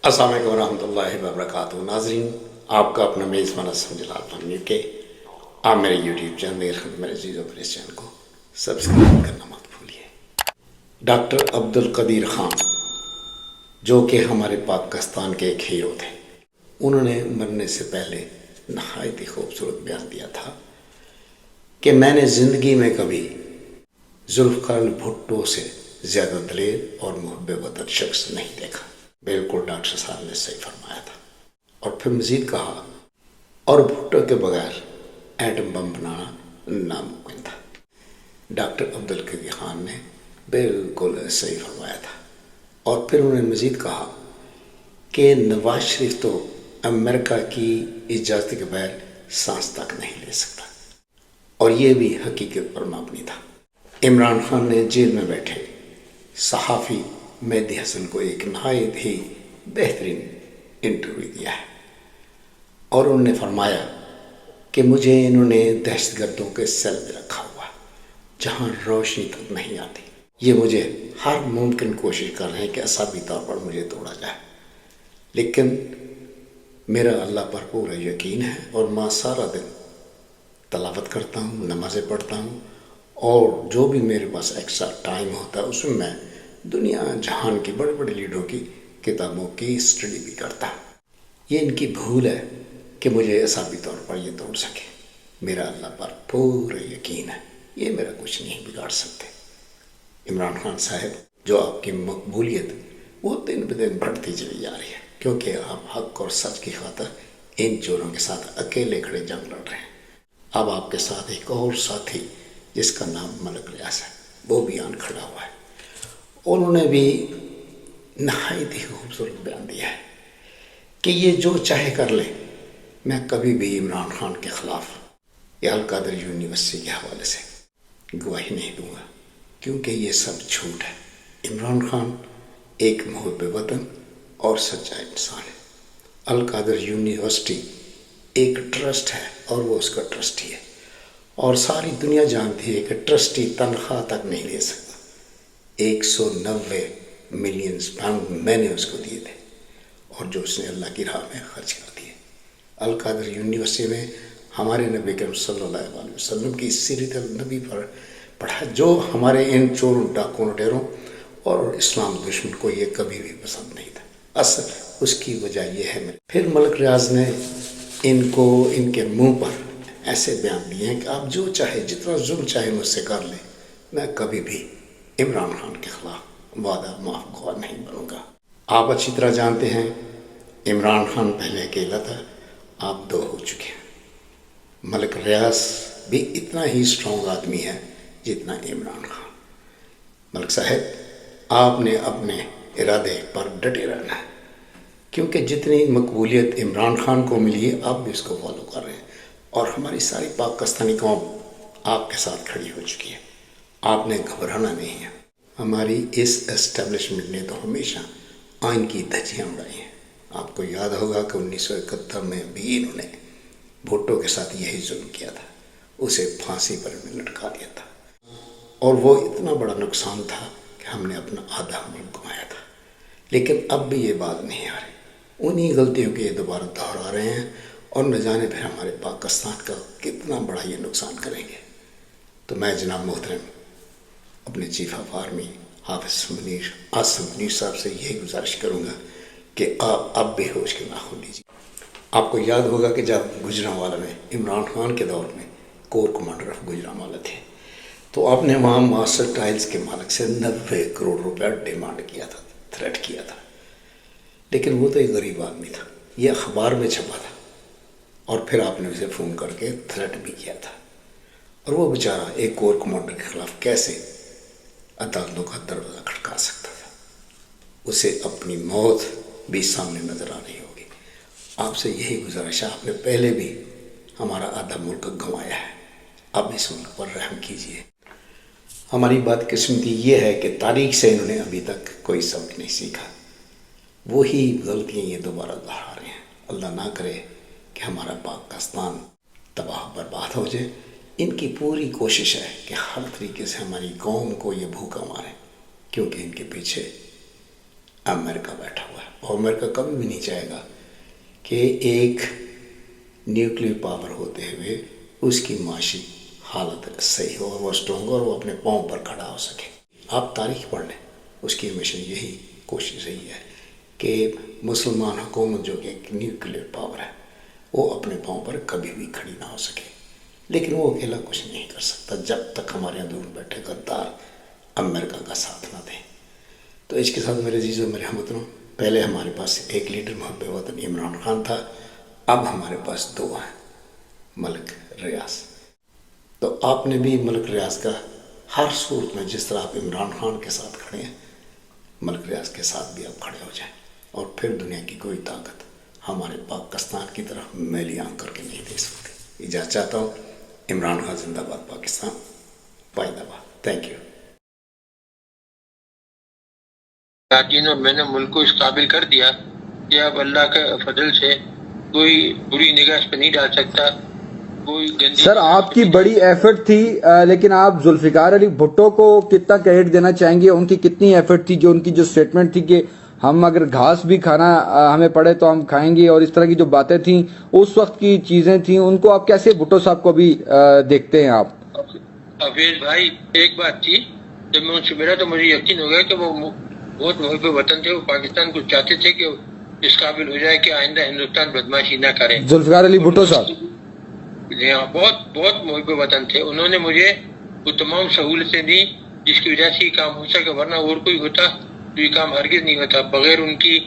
अस्सलाम वालेकुम रहमतुल्लाहि व बरकातहू। नाजरीन, आपका अपना मेज़बान समझलाल फन के आप मेरे यूट्यूब चैनल मेरे चीज़ों पर इस चैनल को सब्सक्राइब करना मत भूलिए। डॉक्टर अब्दुल कदीर ख़ान, जो कि हमारे पाकिस्तान के एक हीरो थे, उन्होंने मरने से पहले नहायत ही खूबसूरत बयान दिया था कि मैंने ज़िंदगी में कभी जुल्फ़िकार भुट्टो से ज़्यादा दलेर और मुहब्बे वतन शख्स नहीं देखा। बिल्कुल डॉक्टर साहब ने सही फरमाया था। और फिर मज़ीद कहा, और भुट्टो के बगैर एटम बम बनाना नामुमकिन था। डॉक्टर अब्दुल कदीर ख़ान ने बिल्कुल सही फरमाया था। और फिर उन्होंने मज़ीद कहा कि नवाज शरीफ तो अमेरिका की इजाज़त के बगैर सांस तक नहीं ले सकता, और ये भी हकीकत पर मबनी था। इमरान खान ने जेल में बैठे सहाफ़ी मेहदी हसन को एक नहायत ही बेहतरीन इंटरव्यू दिया है, और उन्होंने फरमाया कि मुझे इन्होंने दहशतगर्दों के सेल में रखा हुआ, जहाँ रोशनी तक नहीं आती। ये मुझे हर मुमकिन कोशिश कर रहे हैं कि असाबी तौर पर मुझे तोड़ा जाए, लेकिन मेरा अल्लाह पर पूरा यकीन है और मैं सारा दिन तलावत करता हूँ, नमाज़ें पढ़ता हूँ, और जो भी मेरे पास एक्स्ट्रा टाइम होता है उसमें मैं दुनिया जहान की बड़े बड़े लीडरों की किताबों की स्टडी भी करता हूँ। ये इनकी भूल है कि मुझे असाबी तौर पर ये तोड़ सके। मेरा अल्लाह पर पूरा यकीन है, ये मेरा कुछ नहीं बिगाड़ सकते। इमरान खान साहब, जो आपकी मकबूलियत वो दिन ब दिन बढ़ती चली जा रही है, क्योंकि आप हक और सच की खातिर इन चोरों के साथ अकेले खड़े जंग लड़ रहे हैं। अब आपके साथ एक और साथी जिसका नाम मलक रियाज है, वो भी आन खड़ा हुआ है। उन्होंने भी नहायत ही खूबसूरत बयान दिया है कि ये जो चाहे कर ले, मैं कभी भी इमरान खान के ख़िलाफ़ या अल कादर यूनिवर्सिटी के हवाले से गवाही नहीं दूंगा, क्योंकि ये सब झूठ है। इमरान खान एक मुहब्बे वतन और सच्चा इंसान है। अल कादर यूनिवर्सिटी एक ट्रस्ट है और वो उसका ट्रस्टी है, और सारी दुनिया जानती है कि ट्रस्टी तनख्वाह तक नहीं ले सकता। 190 मिलियन पाउंड मैंने उसको दिए थे, और जो उसने अल्लाह की राह में खर्च कर दिए। अल कादर यूनिवर्सिटी में हमारे नबी करीम सल्लल्लाहु अलैहि वसल्लम की सीरत नबी पर पढ़ा, जो हमारे इन चोरों, डाकुओं, लुटेरों और इस्लाम दुश्मन को ये कभी भी पसंद नहीं था। असल उसकी वजह यह है। फिर मलक रियाज ने इनको इनके मुंह पर ऐसे बयान दिए हैं कि आप जो चाहे, जितना जुल्म चाहे मुझसे कर लें, मैं कभी भी इमरान खान के ख़िलाफ़ वादा माफ़ नहीं बनूंगा। आप अच्छी तरह जानते हैं, इमरान खान पहले अकेला था, आप दो हो चुके हैं। मलक रियाज भी इतना ही स्ट्रॉन्ग आदमी है जितना इमरान खान। मलक साहब, आपने अपने इरादे पर डटे रहना है, क्योंकि जितनी मकबूलियत इमरान खान को मिली है, आप भी इसको फॉलो कर रहे हैं, और हमारी सारी पाकिस्तानी कौम आपके साथ खड़ी हो चुकी है। आपने घबराना नहीं है। हमारी इस एस्टेब्लिशमेंट ने तो हमेशा आइन की धज्जियाँ उड़ाई हैं। आपको याद होगा कि 1971 में भी इन्होंने भुट्टो के साथ यही जुल्म किया था, उसे फांसी पर में लटका दिया था, और वो इतना बड़ा नुकसान था कि हमने अपना आधा मुल्क गंवाया था। लेकिन अब भी ये बात नहीं आ रही, उन्हीं गलतियों के ये दोबारा दोहरा रहे हैं, और न जाने फिर हमारे पाकिस्तान का कितना बड़ा ये नुकसान करेंगे। तो मैं जनाब मोहतरम अपने चीफ ऑफ आर्मी हाफिज़ मुनीर आसिम मुनीर साहब से यही गुजारिश करूँगा कि आप अब भी होश के नाखून लीजिए। आपको याद होगा कि जब गुजरांवाला में इमरान खान के दौर में कोर कमांडर ऑफ गुजरांवाला थे, तो आपने वहाँ मास्टर टाइल्स के मालिक से 90 करोड़ रुपया डिमांड किया था, थ्रेट किया था। लेकिन वो तो एक गरीब आदमी था, ये अखबार में छपा था, और फिर आपने उसे फ़ोन करके थ्रेट भी किया था, और वो बेचारा एक कोर कमांडर के ख़िलाफ़ कैसे अदालतों का दरवाज़ा खटका सकता था। उसे अपनी मौत भी सामने नज़र आ रही होगी। आपसे यही गुजारिश है, आपने पहले भी हमारा आधा मुल्क गंवाया है, अब इस मुल्क पर रहम कीजिए। हमारी बदकिस्मती ये है कि तारीख से इन्होंने अभी तक कोई सबक नहीं सीखा, वही गलतियाँ ये दोबारा दोहरा रहे हैं। अल्लाह ना करे कि हमारा पाकिस्तान तबाह बर्बाद हो जाए। इनकी पूरी कोशिश है कि हर तरीके से हमारी कौम को ये भूखा मारें, क्योंकि इनके पीछे अमेरिका बैठा हुआ है। اور امریکہ کبھی بھی نہیں چاہے گا کہ ایک نیوکلیئر پاور ہوتے ہوئے اس کی معاشی حالت صحیح ہو اور وہ اسٹرانگ ہو اور وہ اپنے پاؤں پر کھڑا ہو سکے. آپ تاریخ پڑھ لیں، اس کی ہمیشہ یہی کوشش رہی ہے کہ مسلمان حکومت جو کہ ایک نیوکلیئر پاور ہے وہ اپنے پاؤں پر کبھی بھی کھڑی نہ ہو سکے. لیکن وہ اکیلا کچھ نہیں کر سکتا جب تک ہمارے یہاں دور بیٹھے غدار امریکہ کا ساتھ نہ دیں. تو اس کے ساتھ میرے عزیزوں میرے ہموطنوں، پہلے ہمارے پاس ایک لیڈر محب وطن عمران خان تھا، اب ہمارے پاس دو ہیں، ملک ریاض. تو آپ نے بھی ملک ریاض کا ہر صورت میں جس طرح آپ عمران خان کے ساتھ کھڑے ہیں، ملک ریاض کے ساتھ بھی آپ کھڑے ہو جائیں، اور پھر دنیا کی کوئی طاقت ہمارے پاکستان کی طرف میلی آنکھ کر کے نہیں دے سکتی. اجازت چاہتا ہوں. عمران خان زندہ باد، پاکستان پائیدہ باد. Thank you. اور میں نے ملک کو اس قابل کر دیا کہ اب اللہ کے فضل سے کوئی بری نگاہ اس پہ نہیں ڈال سکتا. سر آپ کی بڑی ایفرٹ تھی، لیکن آپ ذوالفقار علی بھٹو کو کتنا کریڈٹ دینا چاہیں گے؟ ان کی کتنی ایفرٹ تھی، جو ان کی جو سٹیٹمنٹ تھی کہ ہم اگر گھاس بھی کھانا ہمیں پڑے تو ہم کھائیں گے، اور اس طرح کی جو باتیں تھیں اس وقت کی چیزیں تھیں، ان کو آپ کیسے بھٹو صاحب کو بھی دیکھتے ہیں آپ؟ حفیظ بھائی ایک بات تھی، جب میں ان سے ملا تو مجھے یقین ہو گیا کہ وہ بہت محب وطن تھے. وہ پاکستان کو چاہتے تھے کہ اس قابل ہو جائے کہ آئندہ ہندوستان بدماشی نہ کرے. ذوالفقار علی بھٹو صاحب بہت بہت محب وطن تھے. انہوں نے مجھے وہ تمام سہولتیں دی جس کی وجہ سے یہ کام ہو سکے، ورنہ اور کوئی ہوتا تو یہ کام ہرگز نہیں ہوتا بغیر ان کی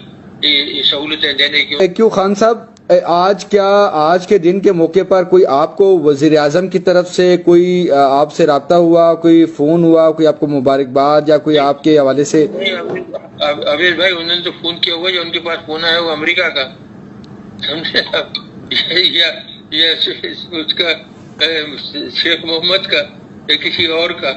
سہولتیں دینے کی. کیوں خان صاحب، آج کے دن کے موقع پر کوئی آپ کو وزیر اعظم کی طرف سے کوئی آپ سے رابطہ ہوا، کوئی فون ہوا، کوئی آپ کو مبارکباد یا کوئی آپ کے حوالے سے؟ عبید بھائی انہوں نے تو فون کیا ہوا، جو ان کے پاس فون آیا وہ امریکہ کا، یا اس کا شیخ محمد کا یا کسی اور کا.